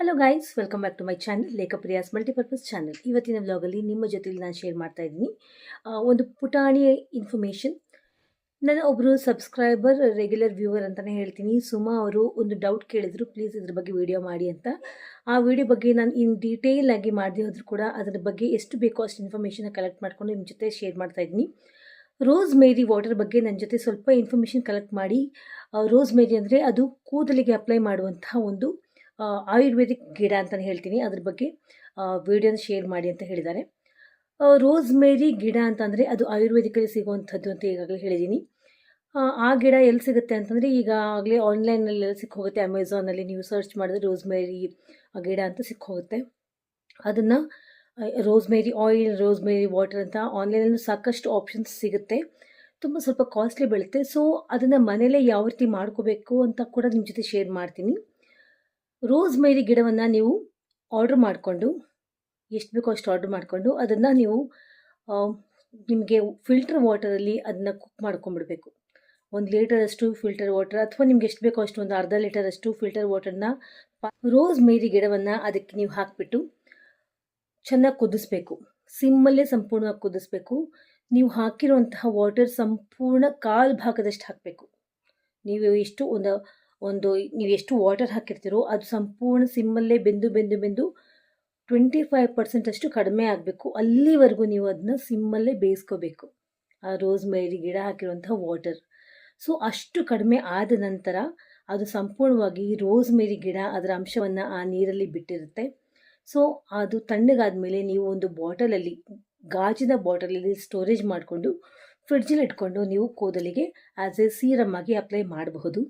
Hello guys, welcome back to my channel Lekhapriyas multipurpose channel. ಇವತ್ತಿನ ವ್ಲಾಗಲ್ಲಿ ನಿಮ್ಮ ಜೊತೆಲಿ ನಾನು ಶೇರ್ ಮಾಡ್ತಾ ಇದ್ದೀನಿ ಒಂದು ಪುಟಾಣಿ ಇನ್ಫಾರ್ಮೇಷನ್. ನನ್ನ ಒಬ್ಬರು ಸಬ್ಸ್ಕ್ರೈಬರ್, ರೆಗ್ಯುಲರ್ ವ್ಯೂವರ್ ಅಂತಲೇ ಹೇಳ್ತೀನಿ, ಸುಮಾ ಅವರು ಒಂದು ಡೌಟ್ ಕೇಳಿದ್ರು, ಪ್ಲೀಸ್ ಇದ್ರ ಬಗ್ಗೆ ವಿಡಿಯೋ ಮಾಡಿ ಅಂತ. ಆ ವಿಡಿಯೋ ಬಗ್ಗೆ ನಾನು ಡೀಟೇಲ್ ಆಗಿ ಮಾಡದೆ ಹೋದರೂ ಕೂಡ ಅದರ ಬಗ್ಗೆ ಎಷ್ಟು ಬೇಕೋ ಅಷ್ಟು ಇನ್ಫಾರ್ಮೇಷನ್ನ ಕಲೆಕ್ಟ್ ಮಾಡಿಕೊಂಡು ನಿಮ್ಮ ಜೊತೆ ಶೇರ್ ಮಾಡ್ತಾ ಇದ್ದೀನಿ. ರೋಸ್ ಮೇರಿ ವಾಟರ್ ಬಗ್ಗೆ ನನ್ನ ಜೊತೆ ಸ್ವಲ್ಪ ಇನ್ಫಾರ್ಮೇಷನ್ ಕಲೆಕ್ಟ್ ಮಾಡಿ. ರೋಸ್ ಮೇರಿ ಅಂದರೆ ಅದು ಕೂದಲಿಗೆ ಅಪ್ಲೈ ಮಾಡುವಂತಹ ಒಂದು ಆಯುರ್ವೇದಿಕ್ ಗಿಡ ಅಂತಲೇ ಹೇಳ್ತೀನಿ. ಅದ್ರ ಬಗ್ಗೆ ವಿಡಿಯೋನ ಶೇರ್ ಮಾಡಿ ಅಂತ ಹೇಳಿದ್ದಾರೆ. ರೋಸ್ ಮೇರಿ ಗಿಡ ಅಂತಂದರೆ ಅದು ಆಯುರ್ವೇದಿಕಲ್ಲಿ ಸಿಗುವಂಥದ್ದು ಅಂತ ಈಗಾಗಲೇ ಹೇಳಿದ್ದೀನಿ. ಆ ಗಿಡ ಎಲ್ಲಿ ಸಿಗುತ್ತೆ ಅಂತಂದರೆ ಈಗಾಗಲೇ ಆನ್ಲೈನಲ್ಲಿ ಎಲ್ಲ ಸಿಕ್ಕ ಹೋಗುತ್ತೆ. ಅಮೆಝಾನಲ್ಲಿ ನೀವು ಸರ್ಚ್ ಮಾಡಿದ್ರೆ ರೋಸ್ ಮೇರಿ ಗಿಡ ಅಂತ ಸಿಕ್ಕ ಹೋಗುತ್ತೆ. ಅದನ್ನು ರೋಸ್ ಮೇರಿ ಆಯಿಲ್, ರೋಸ್ ಮೇರಿ ವಾಟರ್ ಅಂತ ಆನ್ಲೈನಲ್ಲೂ ಸಾಕಷ್ಟು ಆಪ್ಷನ್ಸ್ ಸಿಗುತ್ತೆ. ತುಂಬ ಸ್ವಲ್ಪ ಕಾಸ್ಟ್ಲಿ ಬೀಳುತ್ತೆ. ಸೊ ಅದನ್ನು ಮನೆಯಲ್ಲೇ ಯಾವ ರೀತಿ ಮಾಡ್ಕೋಬೇಕು ಅಂತ ಕೂಡ ನಿಮ್ಮ ಜೊತೆ ಶೇರ್ ಮಾಡ್ತೀನಿ. ರೋಸ್ ಮೇರಿ ಗಿಡವನ್ನು ನೀವು ಆರ್ಡ್ರ್ ಮಾಡಿಕೊಂಡು, ಎಷ್ಟು ಬೇಕೋ ಅಷ್ಟು ಆರ್ಡ್ರ್ ಮಾಡಿಕೊಂಡು ಅದನ್ನು ನೀವು ನಿಮಗೆ ಫಿಲ್ಟರ್ ವಾಟರಲ್ಲಿ ಅದನ್ನು ಕುಕ್ ಮಾಡ್ಕೊಂಬಿಡ್ಬೇಕು. 1 ಲೀಟರಷ್ಟು ಫಿಲ್ಟರ್ ವಾಟರ್, ಅಥವಾ ನಿಮ್ಗೆ ಎಷ್ಟು ಬೇಕೋ ಅಷ್ಟು ಒಂದು ಅರ್ಧ ಲೀಟರಷ್ಟು ಫಿಲ್ಟರ್ ವಾಟರ್ನ ರೋಸ್ ಮೇರಿ ಗಿಡವನ್ನು ಅದಕ್ಕೆ ನೀವು ಹಾಕಿಬಿಟ್ಟು ಚೆನ್ನಾಗಿ ಕುದಿಸ್ಬೇಕು. ಸಿಮ್ಮಲ್ಲೇ ಸಂಪೂರ್ಣವಾಗಿ ಕುದಿಸ್ಬೇಕು. ನೀವು ಹಾಕಿರುವಂತಹ ವಾಟರ್ ಸಂಪೂರ್ಣ ಕಾಲು ಭಾಗದಷ್ಟು ಹಾಕಬೇಕು. ನೀವು ನೀವು ಎಷ್ಟು ವಾಟರ್ ಹಾಕಿರ್ತೀರೋ ಅದು ಸಂಪೂರ್ಣ ಸಿಮ್ಮಲ್ಲೇ ಬೆಂದು 25% ಅಷ್ಟು ಕಡಿಮೆ ಆಗಬೇಕು. ಅಲ್ಲಿವರೆಗೂ ನೀವು ಅದನ್ನ ಸಿಮ್ಮಲ್ಲೇ ಬೇಯಿಸ್ಕೋಬೇಕು, ಆ ರೋಸ್ ಮೇರಿ ಗಿಡ ಹಾಕಿರುವಂತಹ ವಾಟರ್. ಸೊ ಅಷ್ಟು ಕಡಿಮೆ ಆದ ನಂತರ ಅದು ಸಂಪೂರ್ಣವಾಗಿ ರೋಸ್ ಮೇರಿ ಗಿಡ ಅದರ ಅಂಶವನ್ನು ಆ ನೀರಲ್ಲಿ ಬಿಟ್ಟಿರುತ್ತೆ. ಸೊ ಅದು ತಣ್ಣಗಾದ ಮೇಲೆ ನೀವು ಒಂದು ಬಾಟಲಲ್ಲಿ, ಗಾಜಿನ ಬಾಟಲಲ್ಲಿ ಸ್ಟೋರೇಜ್ ಮಾಡಿಕೊಂಡು ಫ್ರಿಡ್ಜಲ್ಲಿ ಇಟ್ಕೊಂಡು ನೀವು ಕೂದಲಿಗೆ ಆ್ಯಸ್ ಎ ಸೀರಮ್ ಆಗಿ ಅಪ್ಲೈ ಮಾಡಬಹುದು.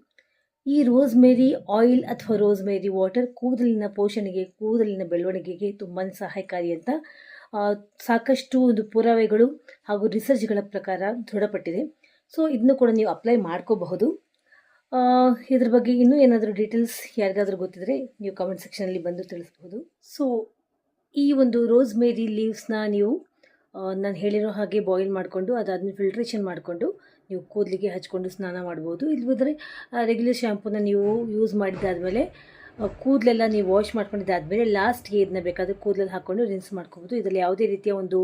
ಈ ರೋಸ್ ಮೇರಿ ಆಯಿಲ್ ಅಥವಾ ರೋಸ್ ಮೇರಿ ವಾಟರ್ ಕೂದಲಿನ ಪೋಷಣೆಗೆ, ಕೂದಲಿನ ಬೆಳವಣಿಗೆಗೆ ತುಂಬಾ ಸಹಾಯಕಾರಿ ಅಂತ ಸಾಕಷ್ಟು ಒಂದು ಪುರಾವೆಗಳು ಹಾಗೂ ರಿಸರ್ಚ್ಗಳ ಪ್ರಕಾರ ದೃಢಪಟ್ಟಿದೆ. ಸೊ ಇದನ್ನು ಕೂಡ ನೀವು ಅಪ್ಲೈ ಮಾಡ್ಕೋಬಹುದು. ಇದ್ರ ಬಗ್ಗೆ ಇನ್ನೂ ಏನಾದರೂ ಡೀಟೇಲ್ಸ್ ಯಾರಿಗಾದರೂ ಗೊತ್ತಿದ್ರೆ ನೀವು ಕಮೆಂಟ್ ಸೆಕ್ಷನಲ್ಲಿ ಬಂದು ತಿಳಿಸ್ಬೋದು. ಸೊ ಈ ಒಂದು ರೋಸ್ ಮೇರಿ ಲೀವ್ಸ್ನ ನೀವು ನಾನು ಹೇಳಿರೋ ಹಾಗೆ ಬಾಯ್ಲ್ ಮಾಡಿಕೊಂಡು ಅದಾದ್ಮೇಲೆ ಫಿಲ್ಟ್ರೇಷನ್ ಮಾಡಿಕೊಂಡು ನೀವು ಕೂದಲಿಗೆ ಹಚ್ಕೊಂಡು ಸ್ನಾನ ಮಾಡ್ಬೋದು. ಇಲ್ಲದಿದ್ದರೆ ರೆಗ್ಯುಲರ್ ಶ್ಯಾಂಪೂನ ನೀವು ಯೂಸ್ ಮಾಡಿದ್ದಾದಮೇಲೆ ಕೂದಲೆಲ್ಲ ನೀವು ವಾಶ್ ಮಾಡ್ಕೊಂಡಿದ್ದಾದಮೇಲೆ ಲಾಸ್ಟ್ಗೆ ಇದನ್ನ ಬೇಕಾದರೆ ಕೂದಲಲ್ಲಿ ಹಾಕ್ಕೊಂಡು ರಿನ್ಸ್ ಮಾಡ್ಕೋಬೋದು. ಇದರಲ್ಲಿ ಯಾವುದೇ ರೀತಿಯ ಒಂದು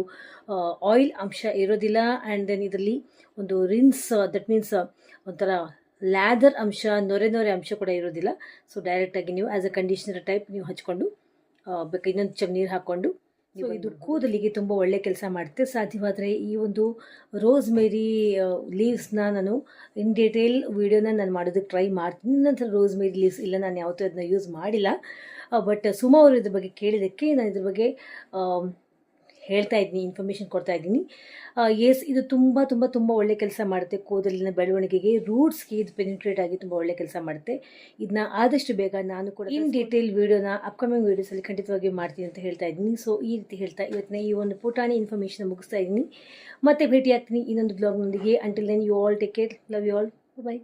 ಆಯಿಲ್ ಅಂಶ ಇರೋದಿಲ್ಲ. ಆ್ಯಂಡ್ ದೆನ್ ಇದರಲ್ಲಿ ಒಂದು ರಿನ್ಸ್, ದಟ್ ಮೀನ್ಸ್ ಒಂಥರ ಲ್ಯಾದರ್ ಅಂಶ, ನೊರೆ ಅಂಶ ಕೂಡ ಇರೋದಿಲ್ಲ. ಸೊ ಡೈರೆಕ್ಟಾಗಿ ನೀವು ಆ್ಯಸ್ ಅ ಕಂಡೀಷ್ನರ್ ಟೈಪ್ ನೀವು ಹಚ್ಕೊಂಡು ಬೇಕು ಇನ್ನೊಂದು ಚಮ್ ನೀರು ಹಾಕ್ಕೊಂಡು, ಸೊ ಇದು ಕೂದಲಿಗೆ ತುಂಬ ಒಳ್ಳೆ ಕೆಲಸ ಮಾಡುತ್ತೆ. ಸಾಧ್ಯವಾದರೆ ಈ ಒಂದು ರೋಸ್ ಮೇರಿ ಲೀವ್ಸ್ನ ನಾನು ಇನ್ ಡೀಟೇಲ್ ವೀಡಿಯೋನ ನಾನು ಮಾಡೋದಕ್ಕೆ ಟ್ರೈ ಮಾಡ್ತೀನಿ. ನಂತರ ರೋಸ್ ಮೇರಿ ಲೀವ್ಸ್ ಇಲ್ಲ, ನಾನು ಯಾವತ್ತೂ ಅದನ್ನ ಯೂಸ್ ಮಾಡಿಲ್ಲ. ಬಟ್ ಸುಮಾ ಅವರು ಇದ್ರ ಬಗ್ಗೆ ಕೇಳಿದ್ದಕ್ಕೆ ನಾನು ಇದ್ರ ಬಗ್ಗೆ ಹೇಳ್ತಾ ಇದ್ದೀನಿ, ಇನ್ಫಾರ್ಮೇಷನ್ ಕೊಡ್ತಾ ಇದ್ದೀನಿ. ಎಸ್, ಇದು ತುಂಬ ತುಂಬ ತುಂಬ ಒಳ್ಳೆ ಕೆಲಸ ಮಾಡುತ್ತೆ. ಕೂದಲಿನ ಬೆಳವಣಿಗೆಗೆ, ರೂಟ್ಸ್ಗೆ ಇದು ಪೆನಿಟ್ರೇಟ್ ಆಗಿ ತುಂಬ ಒಳ್ಳೆ ಕೆಲಸ ಮಾಡುತ್ತೆ. ಇದನ್ನ ಆದಷ್ಟು ಬೇಗ ನಾನು ಕೂಡ ಇನ್ ಡೀಟೇಲ್ ವೀಡಿಯೋನ ಅಪ್ಕಮಿಂಗ್ ವೀಡಿಯೋಸಲ್ಲಿ ಖಂಡಿತವಾಗಿ ಮಾಡ್ತೀನಿ ಅಂತ ಹೇಳ್ತಾ ಇದ್ದೀನಿ. ಸೊ ಈ ರೀತಿ ಹೇಳ್ತಾ ಇವತ್ತಿನ ಈ ಒಂದು ಪುಟಾಣಿ ಇನ್ಫಾರ್ಮೇಷನ್ ಮುಗಿಸ್ತಾ ಇದ್ದೀನಿ. ಮತ್ತೆ ಭೇಟಿ ಆಗ್ತೀನಿ ಇನ್ನೊಂದು ಬ್ಲಾಗ್ನೊಂದಿಗೆ. Until then you all take care, love you all, by.